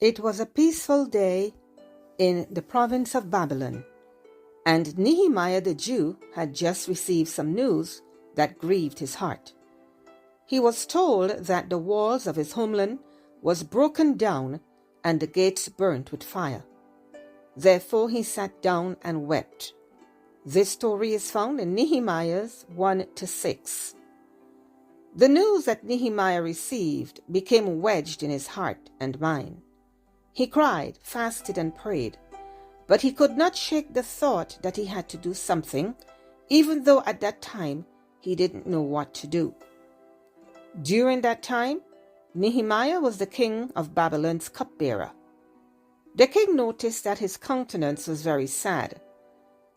It was a peaceful day in the province of Babylon, and Nehemiah the Jew had just received some news that grieved his heart. He was told that the walls of his homeland was broken down and the gates burnt with fire. Therefore he sat down and wept. This story is found in Nehemiah 1-6. The news that Nehemiah received became wedged in his heart and mind. He cried, fasted, and prayed, but he could not shake the thought that he had to do something, even though at that time he didn't know what to do. During that time, Nehemiah was the king of Babylon's cupbearer. The king noticed that his countenance was very sad,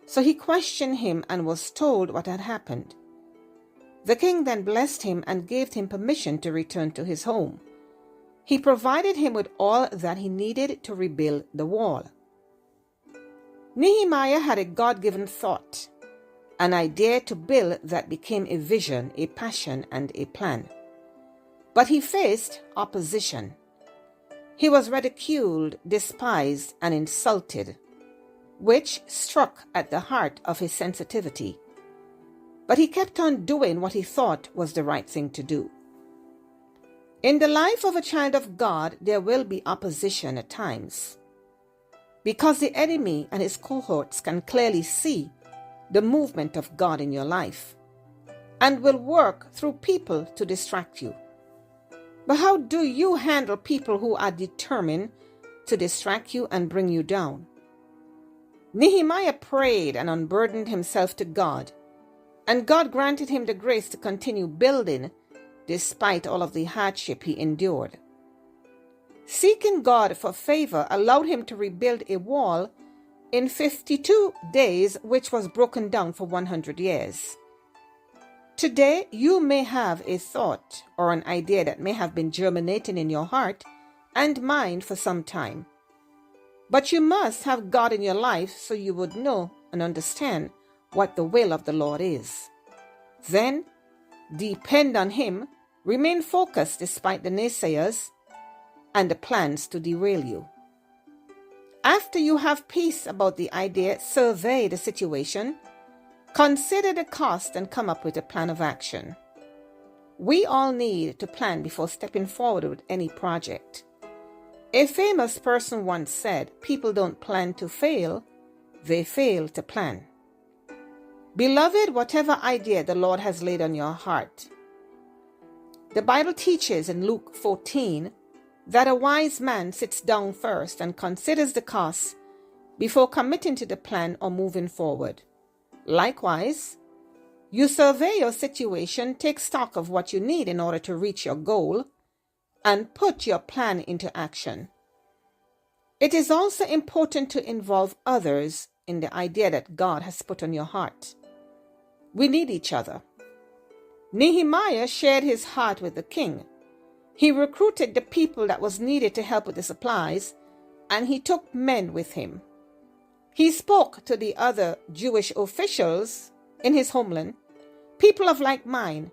so he questioned him and was told what had happened. The king then blessed him and gave him permission to return to his home. He provided him with all that he needed to rebuild the wall. Nehemiah had a God-given thought, an idea to build that became a vision, a passion, and a plan. But he faced opposition. He was ridiculed, despised, and insulted, which struck at the heart of his sensitivity. But he kept on doing what he thought was the right thing to do. In the life of a child of God, there will be opposition at times, because the enemy and his cohorts can clearly see the movement of God in your life and will work through people to distract you. But how do you handle people who are determined to distract you and bring you down? Nehemiah prayed and unburdened himself to God, and God granted him the grace to continue building despite all of the hardship he endured. Seeking God for favor allowed him to rebuild a wall in 52 days, which was broken down for 100 years. Today, you may have a thought or an idea that may have been germinating in your heart and mind for some time. But you must have God in your life so you would know and understand what the will of the Lord is. Then, depend on Him, remain focused despite the naysayers and the plans to derail you. After you have peace about the idea, survey the situation, consider the cost, and come up with a plan of action. We all need to plan before stepping forward with any project. A famous person once said, "People don't plan to fail, they fail to plan." Beloved, whatever idea the Lord has laid on your heart, the Bible teaches in Luke 14 that a wise man sits down first and considers the costs before committing to the plan or moving forward. Likewise, you survey your situation, take stock of what you need in order to reach your goal, and put your plan into action. It is also important to involve others in the idea that God has put on your heart. We need each other. Nehemiah shared his heart with the king. He recruited the people that was needed to help with the supplies, and he took men with him. He spoke to the other Jewish officials in his homeland, people of like mind,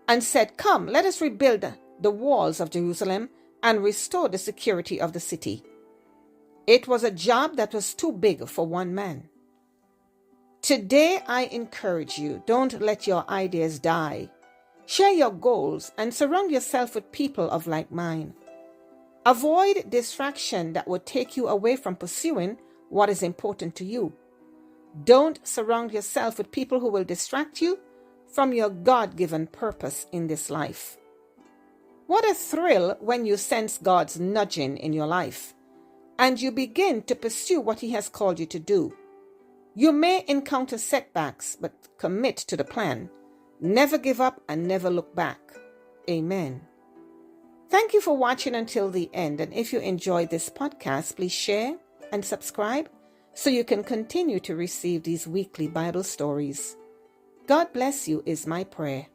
and said, "Come, let us rebuild the walls of Jerusalem and restore the security of the city." It was a job that was too big for one man. Today, I encourage you, don't let your ideas die. Share your goals and surround yourself with people of like mind. Avoid distraction that would take you away from pursuing what is important to you. Don't surround yourself with people who will distract you from your God-given purpose in this life. What a thrill when you sense God's nudging in your life and you begin to pursue what He has called you to do. You may encounter setbacks, but commit to the plan. Never give up and never look back. Amen. Thank you for watching until the end. And if you enjoyed this podcast, please share and subscribe so you can continue to receive these weekly Bible stories. God bless you is my prayer.